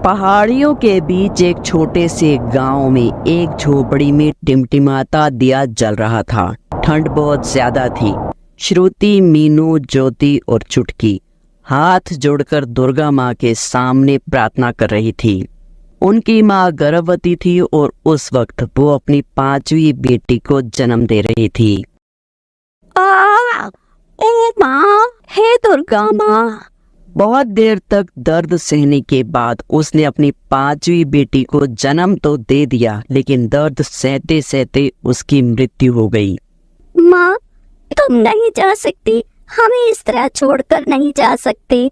पहाड़ियों के बीच एक छोटे से गांव में एक झोपड़ी में टिमटिमाता दिया जल रहा था। ठंड बहुत ज्यादा थी। श्रुति, मीनू, ज्योति और चुटकी हाथ जोड़कर दुर्गा माँ के सामने प्रार्थना कर रही थी। उनकी माँ गर्भवती थी और उस वक्त वो अपनी 5वीं बेटी को जन्म दे रही थी। ओ माँ, हे दुर्गा माँ। बहुत देर तक दर्द सहने के बाद उसने अपनी 5वीं बेटी को जन्म तो दे दिया, लेकिन दर्द सहते सहते उसकी मृत्यु हो गई। माँ, तुम नहीं जा सकती, हमें इस तरह छोड़कर नहीं जा सकते।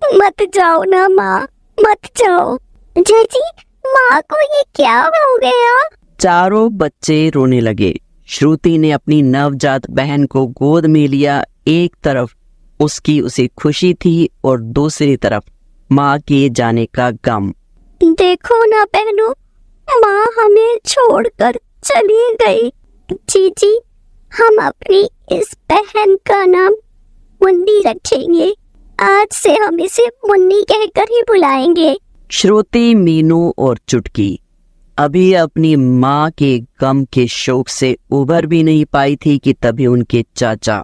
मत जाओ ना माँ, मत जाओ। जीजी, माँ को ये क्या हो गया? चारों बच्चे रोने लगे। श्रुति ने अपनी नवजात बहन को गोद में लिया। एक तरफ उसकी उसे खुशी थी और दूसरी तरफ माँ के जाने का गम। देखो ना बहनों, माँ हमें छोड़कर चली गई। जीजी, हम अपनी इस बहन का नाम मुन्नी रखेंगे। आज से हम इसे मुन्नी कहकर ही बुलाएंगे। श्रुति, मीनू और चुटकी अभी अपनी माँ के गम के शोक से उबर भी नहीं पाई थी कि तभी उनके चाचा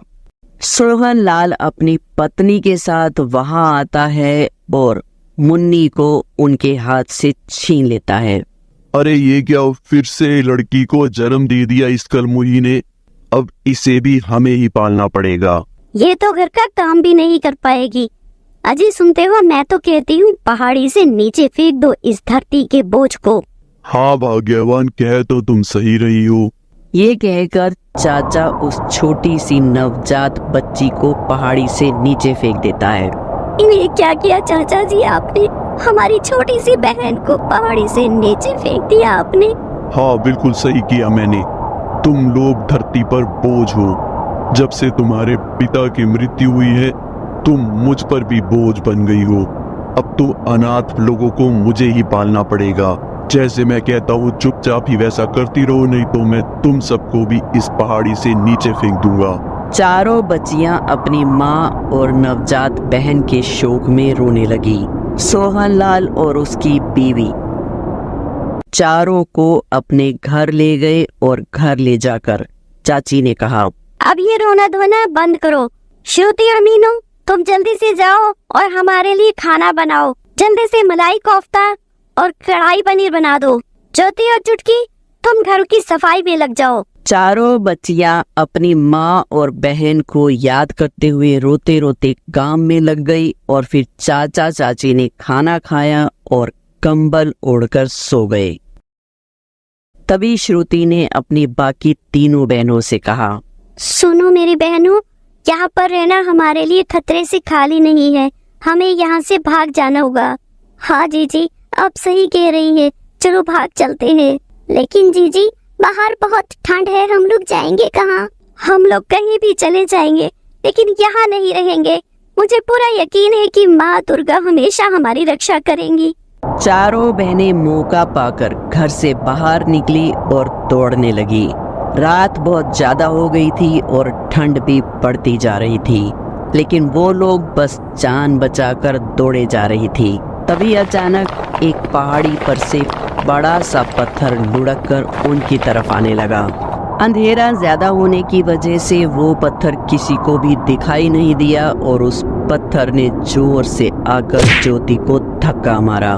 सोहन लाल अपनी पत्नी के साथ वहां आता है और मुन्नी को उनके हाथ से छीन लेता है। अरे ये क्या, फिर से लड़की को जन्म दे दिया इस कलमुही ने। अब इसे भी हमें ही पालना पड़ेगा। ये तो घर का काम भी नहीं कर पाएगी। अजी सुनते हो, मैं तो कहती हूँ पहाड़ी से नीचे फेंक दो इस धरती के बोझ को। हाँ भाग्यवान, कह तो तुम सही रही हो। ये कहकर चाचा उस छोटी सी नवजात बच्ची को पहाड़ी से नीचे फेंक देता है। ये क्या किया चाचा जी आपने? हमारी छोटी सी बहन को पहाड़ी से नीचे फेंक दिया आपने। हाँ बिल्कुल सही किया मैंने। तुम लोग धरती पर बोझ हो। जब से तुम्हारे पिता की मृत्यु हुई है तुम मुझ पर भी बोझ बन गई हो। अब तो अनाथ लोगों को मुझे ही पालना पड़ेगा। जैसे मैं कहता हूँ चुपचाप ही वैसा करती रहो, नहीं तो मैं तुम सबको भी इस पहाड़ी से नीचे फेंक दूंगा। चारों बच्चियां अपनी माँ और नवजात बहन के शोक में रोने लगी। सोहन लाल और उसकी बीवी चारों को अपने घर ले गए और घर ले जाकर चाची ने कहा, अब ये रोना धोना बंद करो। श्रुति और मीनू, तुम जल्दी से जाओ और हमारे लिए खाना बनाओ। जल्दी से मलाई कोफ्ता और कढ़ाई पनीर बना दो। ज्योति और चुटकी, तुम घर की सफाई में लग जाओ। चारों बच्चियां अपनी माँ और बहन को याद करते हुए रोते रोते काम में लग गई और फिर चाचा चाची ने खाना खाया और कंबल ओढ़कर सो गए। तभी श्रुति ने अपनी बाकी तीनों बहनों से कहा, सुनो मेरी बहनों, यहाँ पर रहना हमारे लिए खतरे से खाली नहीं है। हमें यहाँ से भाग जाना होगा। हाँ जीजी, आप सही कह रही है, चलो भाग चलते हैं। लेकिन जीजी, बाहर बहुत ठंड है, हम लोग जाएंगे कहाँ? हम लोग कहीं भी चले जाएंगे, लेकिन यहाँ नहीं रहेंगे। मुझे पूरा यकीन है कि माँ दुर्गा हमेशा हमारी रक्षा करेंगी। चारों बहनें मौका पाकर घर से बाहर निकली और दौड़ने लगी। रात बहुत ज्यादा हो गई थी और ठंड भी बढ़ती जा रही थी, लेकिन वो लोग बस जान बचाकर दौड़े जा रही थी। तभी अचानक एक पहाड़ी पर से बड़ा सा पत्थर लुढ़ककर उनकी तरफ आने लगा। अंधेरा ज्यादा होने की वजह से वो पत्थर किसी को भी दिखाई नहीं दिया और उस पत्थर ने जोर से आकर ज्योति को धक्का मारा।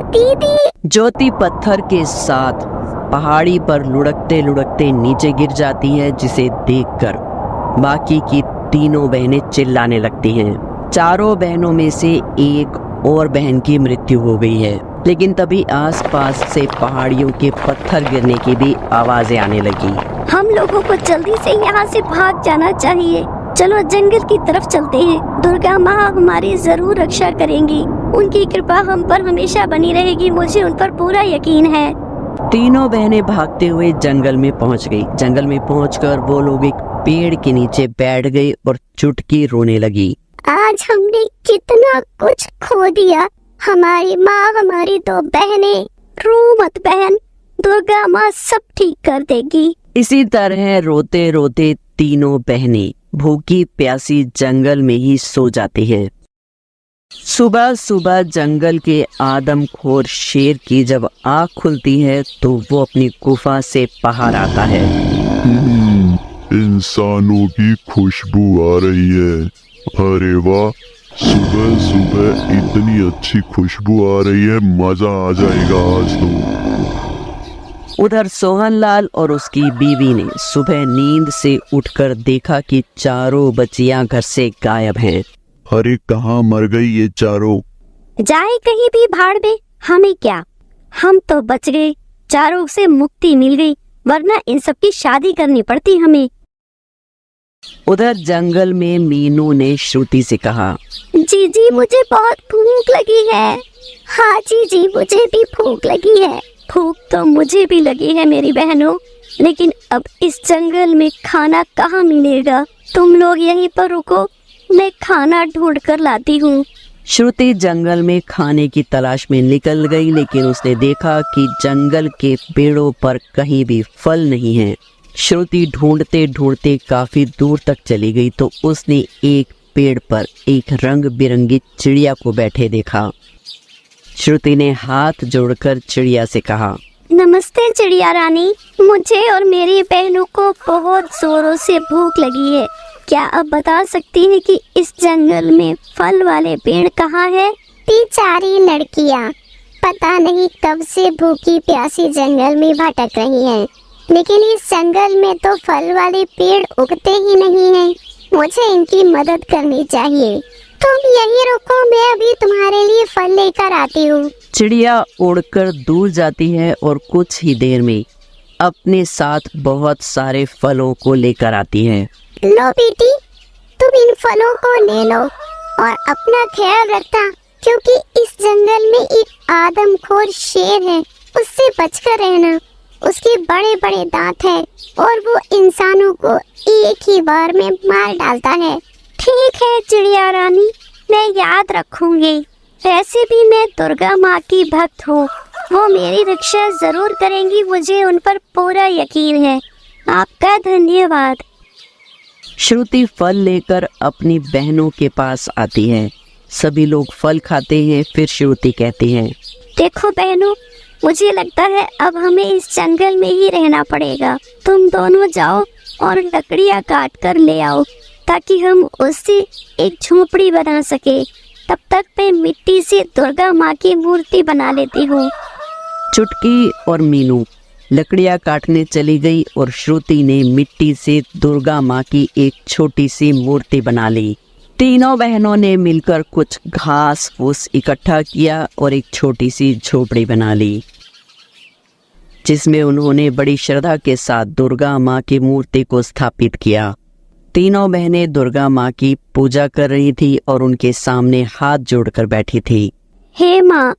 दीदी! ज्योति पत्थर के साथ पहाड़ी पर लुढ़कते लुढ़कते नीचे गिर जाती है, जिसे देखकर बाकी की तीनों बहनें चिल्लाने लगती हैं। चारों बहनों में से एक और बहन की मृत्यु हो गई है, लेकिन तभी आसपास से पहाड़ियों के पत्थर गिरने की भी आवाजें आने लगी। हम लोगों को जल्दी से यहाँ से भाग जाना चाहिए। चलो जंगल की तरफ चलते हैं। दुर्गा माँ हमारी जरूर रक्षा करेंगी। उनकी कृपा हम पर हमेशा बनी रहेगी, मुझे उन पर पूरा यकीन है। तीनों बहनें भागते हुए जंगल में पहुँच गई। जंगल में पहुंचकर वो लोग एक पेड़ के नीचे बैठ गए और चुटकी रोने लगी। आज हमने कितना कुछ खो दिया। हमारी माँ, हमारी 2 बहनें। रो मत बहन, दुर्गा माँ सब ठीक कर देगी। इसी तरह रोते रोते तीनों बहनें भूखी प्यासी जंगल में ही सो जाती है। सुबह सुबह जंगल के आदमखोर शेर की जब आँख खुलती है तो वो अपनी गुफा से बाहर आता है। इंसानों की खुशबू आ रही है। अरे वाह, सुबह सुबह इतनी अच्छी खुशबू आ रही है, मजा आ जाएगा आज तो। उधर सोहनलाल और उसकी बीवी ने सुबह नींद से उठकर देखा कि चारों बच्चियां घर से गायब हैं। अरे कहाँ मर गई ये चारों? जाए कहीं भी भाड़ में, हमें क्या, हम तो बच गए, चारों से मुक्ति मिल गई, वरना इन सब की शादी करनी पड़ती हमें। उधर जंगल में मीनू ने श्रुति से कहा, जी मुझे बहुत भूख लगी है। हाँ जी मुझे भी भूख लगी है। भूख तो मुझे भी लगी है मेरी बहनों, लेकिन अब इस जंगल में खाना कहाँ मिलेगा? तुम लोग यहीं पर रुको, मैं खाना ढूंढ कर लाती हूँ। श्रुति जंगल में खाने की तलाश में निकल गई, लेकिन उसने देखा कि जंगल के पेड़ों पर कहीं भी फल नहीं है। श्रुति ढूंढते ढूंढते काफी दूर तक चली गई तो उसने एक पेड़ पर एक रंग बिरंगी चिड़िया को बैठे देखा। श्रुति ने हाथ जोड़कर चिड़िया से कहा, नमस्ते चिड़िया रानी, मुझे और मेरी बहनों को बहुत जोरों से भूख लगी है। क्या आप बता सकती हैं कि इस जंगल में फल वाले पेड़ कहाँ है? बेचारी लड़कियाँ पता नहीं कब से भूखी प्यासी जंगल में भटक रही हैं, लेकिन इस जंगल में तो फल वाले पेड़ उगते ही नहीं हैं। मुझे इनकी मदद करनी चाहिए। तुम यहीं रुको, मैं अभी तुम्हारे लिए फल लेकर आती हूँ। चिड़िया उड़कर दूर जाती है और कुछ ही देर में अपने साथ बहुत सारे फलों को लेकर आती है। लो बेटी, तुम इन फलों को ले लो और अपना ख्याल रखना, क्योंकि इस जंगल में एक आदमखोर शेर है, उससे बचकर रहना। उसके बड़े बड़े दांत हैं और वो इंसानों को एक ही बार में मार डालता है। ठीक है चिड़िया रानी, मैं याद रखूंगी। वैसे भी मैं दुर्गा माँ की भक्त हूँ, वो मेरी रक्षा जरूर करेंगी, मुझे उन पर पूरा यकीन है। आपका धन्यवाद। श्रुति फल लेकर अपनी बहनों के पास आती है। सभी लोग फल खाते हैं। फिर श्रुति कहती है, देखो बहनों, मुझे लगता है अब हमें इस जंगल में ही रहना पड़ेगा। तुम दोनों जाओ और लकड़ियाँ काट कर ले आओ, ताकि हम उससे एक झोपड़ी बना सके। तब तक मैं मिट्टी से दुर्गा माँ की मूर्ति बना लेती हूँ। चुटकी और मीनू लकड़ियाँ काटने चली गई और श्रुति ने मिट्टी से दुर्गा माँ की एक छोटी सी मूर्ति बना ली। तीनों बहनों ने मिलकर कुछ घास फूस इकट्ठा किया और एक छोटी सी झोपड़ी बना ली, जिसमें उन्होंने बड़ी श्रद्धा के साथ दुर्गा माँ की मूर्ति को स्थापित किया। तीनों बहनें दुर्गा माँ की पूजा कर रही थी और उनके सामने हाथ जोड़कर बैठी थी। हे माँ,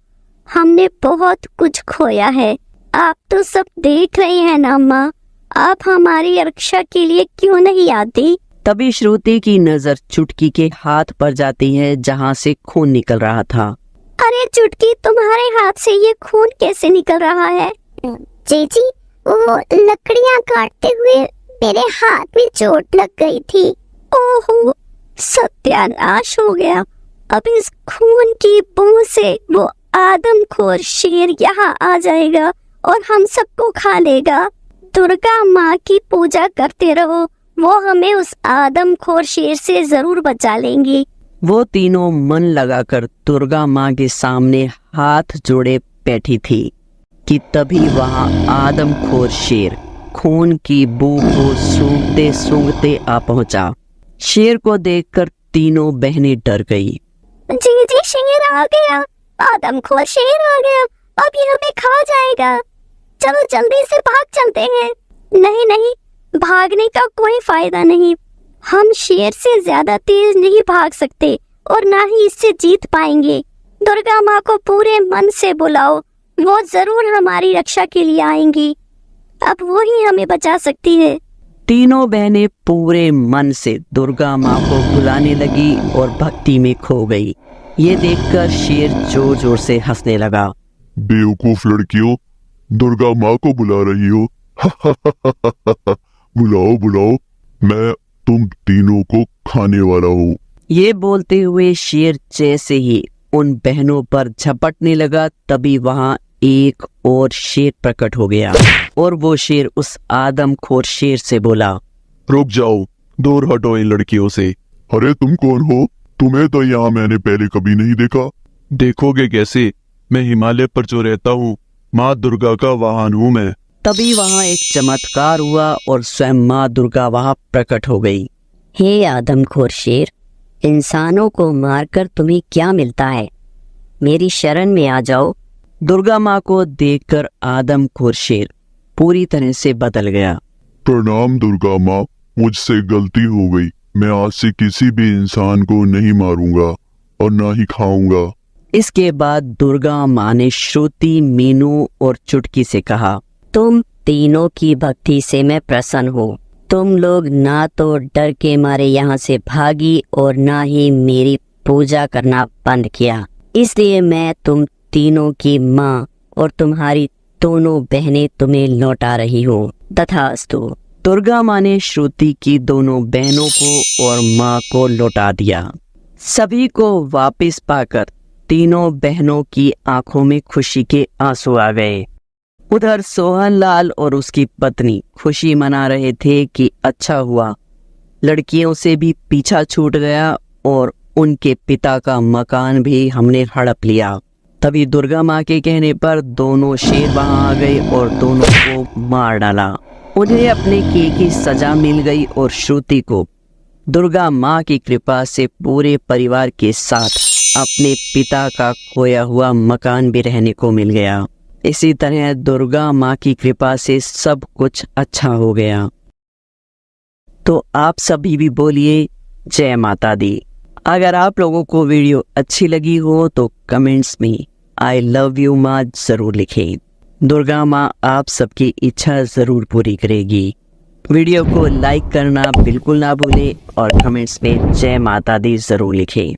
हमने बहुत कुछ खोया है, आप तो सब देख रही हैं ना माँ, आप हमारी रक्षा के लिए क्यों नहीं आती? तभी श्रुति की नजर चुटकी के हाथ पर जाती है, जहाँ से खून निकल रहा था। अरे चुटकी, तुम्हारे हाथ से ये खून कैसे निकल रहा है? जीजी, वो लकड़ियाँ काटते हुए मेरे हाथ में चोट लग गई थी। ओहो, सत्यानाश हो गया। अब इस खून की बू से वो आदमखोर शेर यहाँ आ जाएगा और हम सबको खा लेगा। दुर्गा माँ की पूजा करते रहो, वो हमें उस आदमखोर शेर से जरूर बचा लेंगी। वो तीनों मन लगाकर दुर्गा माँ के सामने हाथ जोड़े बैठी थी कि तभी वहाँ आदमखोर शेर खून की बू को सूंघते सूंघते आ पहुंचा। शेर को देखकर तीनों बहनें डर गई। जी शेर आ गया, आदमखोर शेर आ गया, अब ये हमें खा जाएगा। चलो जल्दी से भाग चलते हैं। नहीं, भागने का कोई फायदा नहीं, हम शेर से ज्यादा तेज नहीं भाग सकते और ना ही इससे जीत पाएंगे। दुर्गा माँ को पूरे मन से बुलाओ, वो जरूर हमारी रक्षा के लिए आएंगी। अब वो ही हमें बचा सकती है। तीनों बहनें पूरे मन से दुर्गा माँ को बुलाने लगी और भक्ति में खो गई। ये देखकर शेर जोर जोर से हंसने लगा। बेवकूफ लड़कियों, दुर्गा माँ को बुला रही हो? बुलाओ, मैं तुम तीनों को खाने वाला हूँ। ये बोलते हुए शेर जैसे ही उन बहनों पर झपटने लगा, तभी वहां एक और शेर प्रकट हो गया और वो शेर उस आदमखोर शेर से बोला, रुक जाओ, दूर हटो इन लड़कियों से। अरे तुम कौन हो? तुम्हें तो यहाँ मैंने पहले कभी नहीं देखा। देखोगे कैसे, मैं हिमालय पर जो रहता हूँ, माँ दुर्गा का वाहन हूँ मैं। तभी वहां एक चमत्कार हुआ और स्वयं माँ दुर्गा वहां प्रकट हो गई। हे आदमखोर शेर, इंसानों को मारकर तुम्हें क्या मिलता है? मेरी शरण में आ जाओ। दुर्गा माँ को देखकर आदमखोर शेर पूरी तरह से बदल गया। प्रणाम दुर्गा माँ, मुझसे गलती हो गई। मैं आज से किसी भी इंसान को नहीं मारूंगा और ना ही खाऊंगा। इसके बाद दुर्गा माँ ने श्रुति, मीनू और चुटकी से कहा, तुम तीनों की भक्ति से मैं प्रसन्न हूँ। तुम लोग ना तो डर के मारे यहाँ से भागी और ना ही मेरी पूजा करना बंद किया, इसलिए मैं तुम तीनों की माँ और तुम्हारी दोनों बहनें तुम्हें लौटा रही हूँ। तथास्तु। दुर्गा माँ ने श्रुति की दोनों बहनों को और माँ को लौटा दिया। सभी को वापस पाकर तीनों बहनों की आंखों में खुशी के आंसू आ गए। उधर सोहनलाल और उसकी पत्नी खुशी मना रहे थे कि अच्छा हुआ, लड़कियों से भी पीछा छूट गया और उनके पिता का मकान भी हमने हड़प लिया। तभी दुर्गा माँ के कहने पर दोनों शेर वहां आ गए और दोनों को मार डाला। उन्हें अपने किए की सजा मिल गई और श्रुति को दुर्गा माँ की कृपा से पूरे परिवार के साथ अपने पिता का खोया हुआ मकान भी रहने को मिल गया। इसी तरह दुर्गा माँ की कृपा से सब कुछ अच्छा हो गया। तो आप सभी भी बोलिए जय माता दी। अगर आप लोगों को वीडियो अच्छी लगी हो तो कमेंट्स में आई लव यू माँ जरूर लिखें। दुर्गा माँ आप सबकी इच्छा जरूर पूरी करेगी। वीडियो को लाइक करना बिल्कुल ना भूलें और कमेंट्स में जय माता दी जरूर लिखें।